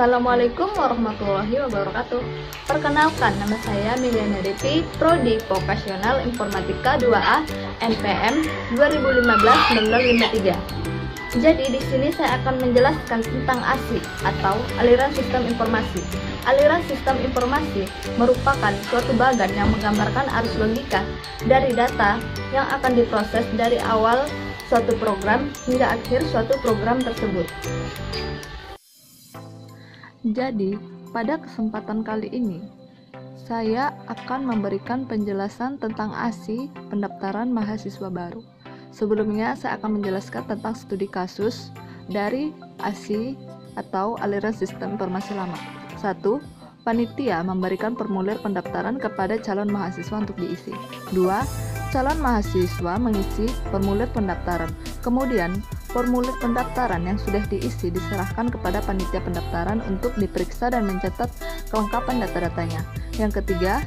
Assalamualaikum warahmatullahi wabarakatuh. Perkenalkan, nama saya Miliana Devi, Prodi Vokasional Informatika 2A NPM 2015-1953. Jadi di sini saya akan menjelaskan tentang ASI atau aliran sistem informasi. Aliran sistem informasi merupakan suatu bagan yang menggambarkan arus logika dari data yang akan diproses dari awal suatu program hingga akhir suatu program tersebut. Jadi, pada kesempatan kali ini, saya akan memberikan penjelasan tentang ASI pendaftaran mahasiswa baru. Sebelumnya, saya akan menjelaskan tentang studi kasus dari ASI atau aliran sistem informasi lama. 1. Panitia memberikan formulir pendaftaran kepada calon mahasiswa untuk diisi. 2. Calon mahasiswa mengisi formulir pendaftaran. Kemudian, formulir pendaftaran yang sudah diisi diserahkan kepada panitia pendaftaran untuk diperiksa dan mencatat kelengkapan data-datanya. Yang ketiga,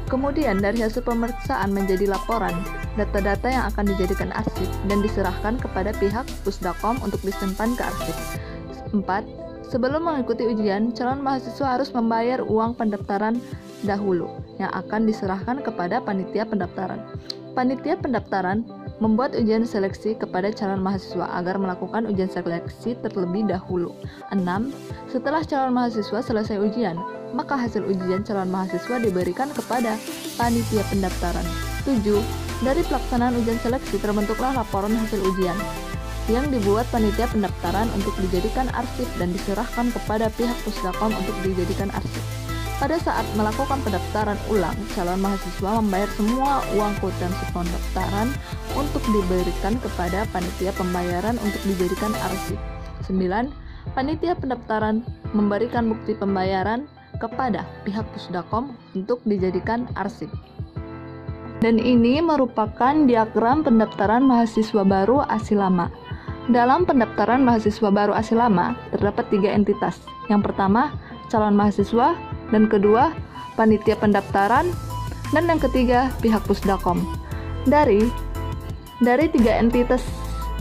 kemudian dari hasil pemeriksaan menjadi laporan data-data yang akan dijadikan arsip dan diserahkan kepada pihak Pusdakom untuk disimpan ke arsip. 4. Sebelum mengikuti ujian, calon mahasiswa harus membayar uang pendaftaran dahulu yang akan diserahkan kepada panitia pendaftaran. Panitia pendaftaran membuat ujian seleksi kepada calon mahasiswa agar melakukan ujian seleksi terlebih dahulu. 6. Setelah calon mahasiswa selesai ujian, maka hasil ujian calon mahasiswa diberikan kepada panitia pendaftaran. 7. Dari pelaksanaan ujian seleksi terbentuklah laporan hasil ujian yang dibuat panitia pendaftaran untuk dijadikan arsip dan diserahkan kepada pihak Pusdakom untuk dijadikan arsip. Pada saat melakukan pendaftaran ulang, calon mahasiswa membayar semua uang kwitansi pendaftaran untuk diberikan kepada panitia pembayaran untuk dijadikan arsip. 9. Panitia pendaftaran memberikan bukti pembayaran kepada pihak Pusdakom untuk dijadikan arsip. Dan ini merupakan diagram pendaftaran mahasiswa baru ASI lama. Dalam pendaftaran mahasiswa baru ASI lama, terdapat 3 entitas. Yang pertama, calon mahasiswa, dan kedua, panitia pendaftaran, dan yang ketiga, pihak Pusdakom. Dari 3 entitas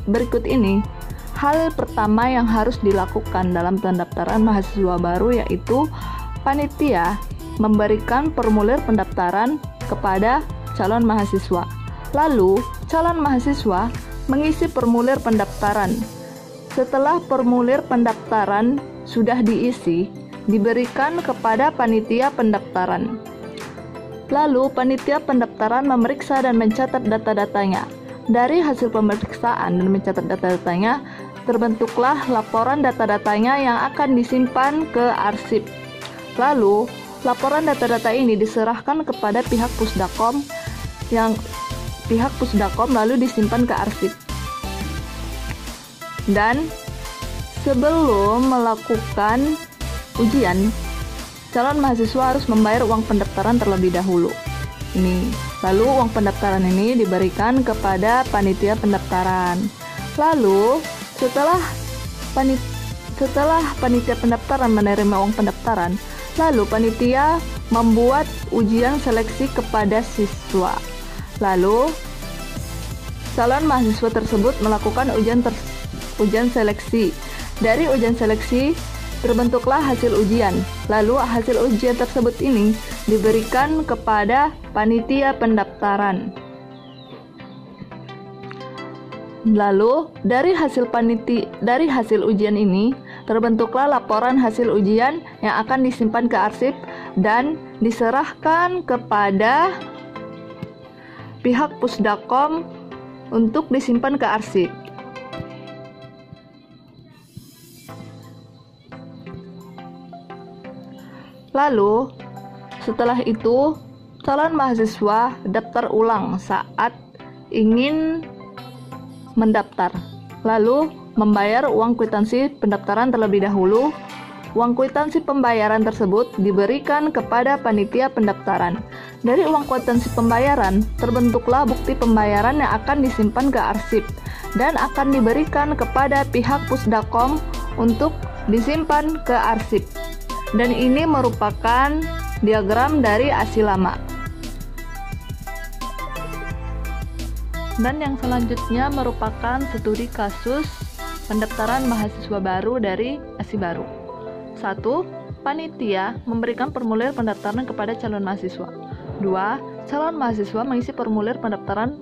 berikut ini, hal pertama yang harus dilakukan dalam pendaftaran mahasiswa baru yaitu panitia memberikan formulir pendaftaran kepada calon mahasiswa. Lalu, calon mahasiswa mengisi formulir pendaftaran. Setelah formulir pendaftaran sudah diisi, diberikan kepada panitia pendaftaran. Lalu, panitia pendaftaran memeriksa dan mencatat data-datanya. Dari hasil pemeriksaan dan mencatat data-datanya, terbentuklah laporan data-datanya yang akan disimpan ke arsip. Lalu, laporan data-data ini diserahkan kepada pihak Pusdakom lalu disimpan ke arsip. Dan sebelum melakukan ujian, calon mahasiswa harus membayar uang pendaftaran terlebih dahulu. Lalu uang pendaftaran ini diberikan kepada panitia pendaftaran. Lalu setelah panitia pendaftaran menerima uang pendaftaran, lalu panitia membuat ujian seleksi kepada siswa. Lalu calon mahasiswa tersebut melakukan ujian seleksi. Dari ujian seleksi terbentuklah hasil ujian. Lalu hasil ujian tersebut ini diberikan kepada panitia pendaftaran. Lalu dari hasil ujian ini terbentuklah laporan hasil ujian yang akan disimpan ke arsip dan diserahkan kepada pihak Pusdakom untuk disimpan ke arsip. Lalu, setelah itu, calon mahasiswa daftar ulang saat ingin mendaftar. Lalu, membayar uang kwitansi pendaftaran terlebih dahulu. Uang kwitansi pembayaran tersebut diberikan kepada panitia pendaftaran. Dari uang kwitansi pembayaran, terbentuklah bukti pembayaran yang akan disimpan ke arsip dan akan diberikan kepada pihak Pusdakom untuk disimpan ke arsip. Dan ini merupakan diagram dari ASI lama. Dan yang selanjutnya merupakan studi kasus pendaftaran mahasiswa baru dari ASI baru. 1. Panitia memberikan formulir pendaftaran kepada calon mahasiswa. 2. Calon mahasiswa mengisi formulir pendaftaran.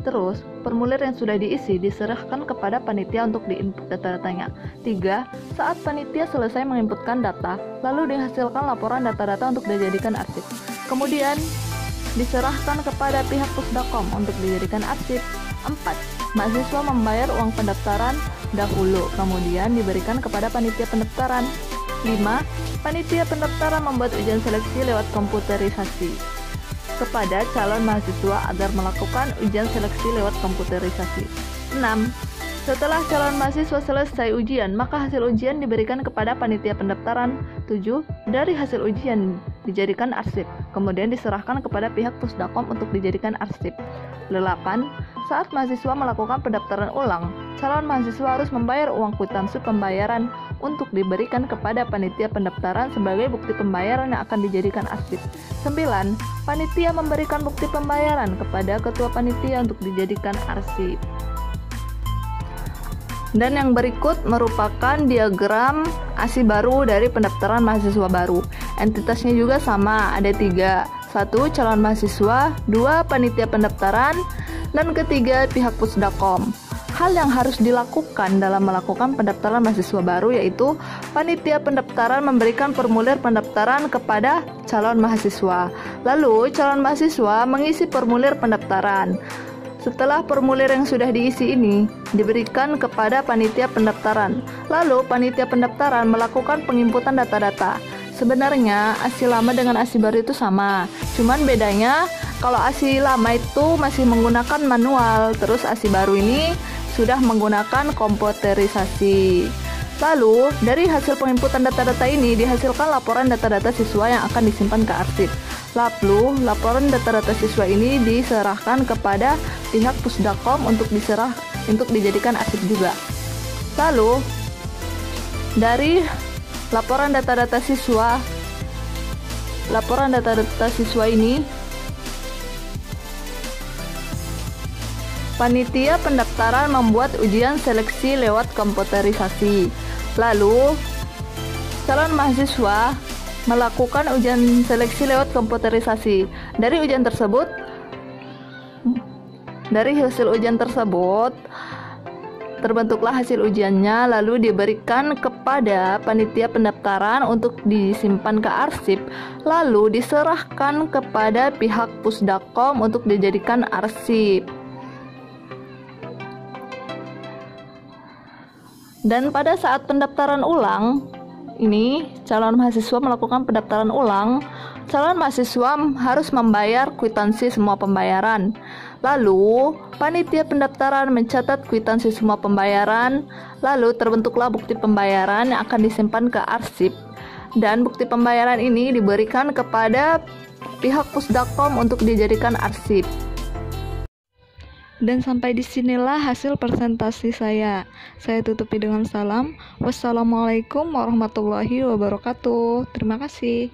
Terus, formulir yang sudah diisi diserahkan kepada panitia untuk diinput data-datanya. 3. Saat panitia selesai menginputkan data, lalu dihasilkan laporan data-data untuk dijadikan arsip. Kemudian, diserahkan kepada pihak Pusdakom untuk dijadikan arsip. 4. Mahasiswa membayar uang pendaftaran dahulu, kemudian diberikan kepada panitia pendaftaran. 5. Panitia pendaftaran membuat ujian seleksi lewat komputerisasi kepada calon mahasiswa agar melakukan ujian seleksi lewat komputerisasi. 6. Setelah calon mahasiswa selesai ujian, maka hasil ujian diberikan kepada panitia pendaftaran. 7. Dari hasil ujian dijadikan arsip, kemudian diserahkan kepada pihak Pusdakom untuk dijadikan arsip. 8. Saat mahasiswa melakukan pendaftaran ulang, calon mahasiswa harus membayar uang kwitansi pembayaran untuk diberikan kepada panitia pendaftaran sebagai bukti pembayaran yang akan dijadikan arsip. 9. Panitia memberikan bukti pembayaran kepada ketua panitia untuk dijadikan arsip. Dan yang berikut merupakan diagram ASI baru dari pendaftaran mahasiswa baru. Entitasnya juga sama, ada 3. 1. Calon mahasiswa, 2. Panitia pendaftaran, dan ketiga pihak Pusdakom. Hal yang harus dilakukan dalam melakukan pendaftaran mahasiswa baru yaitu panitia pendaftaran memberikan formulir pendaftaran kepada calon mahasiswa. Lalu calon mahasiswa mengisi formulir pendaftaran. Setelah formulir yang sudah diisi ini diberikan kepada panitia pendaftaran. Lalu panitia pendaftaran melakukan penginputan data-data. Sebenarnya ASI lama dengan ASI baru itu sama, cuman bedanya kalau ASI lama itu masih menggunakan manual, terus ASI baru ini sudah menggunakan komputerisasi. Lalu, dari hasil penginputan data-data ini dihasilkan laporan data-data siswa yang akan disimpan ke arsip. Lalu, laporan data-data siswa ini diserahkan kepada pihak Pusdakom untuk dijadikan arsip juga. Lalu, dari laporan data-data siswa ini panitia pendaftaran membuat ujian seleksi lewat komputerisasi. Lalu, calon mahasiswa melakukan ujian seleksi lewat komputerisasi. Dari hasil ujian tersebut, terbentuklah hasil ujiannya, lalu diberikan kepada panitia pendaftaran untuk disimpan ke arsip, lalu diserahkan kepada pihak Pusdakom untuk dijadikan arsip. Dan pada saat pendaftaran ulang, ini calon mahasiswa melakukan pendaftaran ulang, calon mahasiswa harus membayar kwitansi semua pembayaran. Lalu, panitia pendaftaran mencatat kwitansi semua pembayaran, lalu terbentuklah bukti pembayaran yang akan disimpan ke arsip. Dan bukti pembayaran ini diberikan kepada pihak Pusdakom untuk dijadikan arsip. Dan sampai disinilah hasil presentasi saya. Saya tutupi dengan salam. Wassalamualaikum warahmatullahi wabarakatuh. Terima kasih.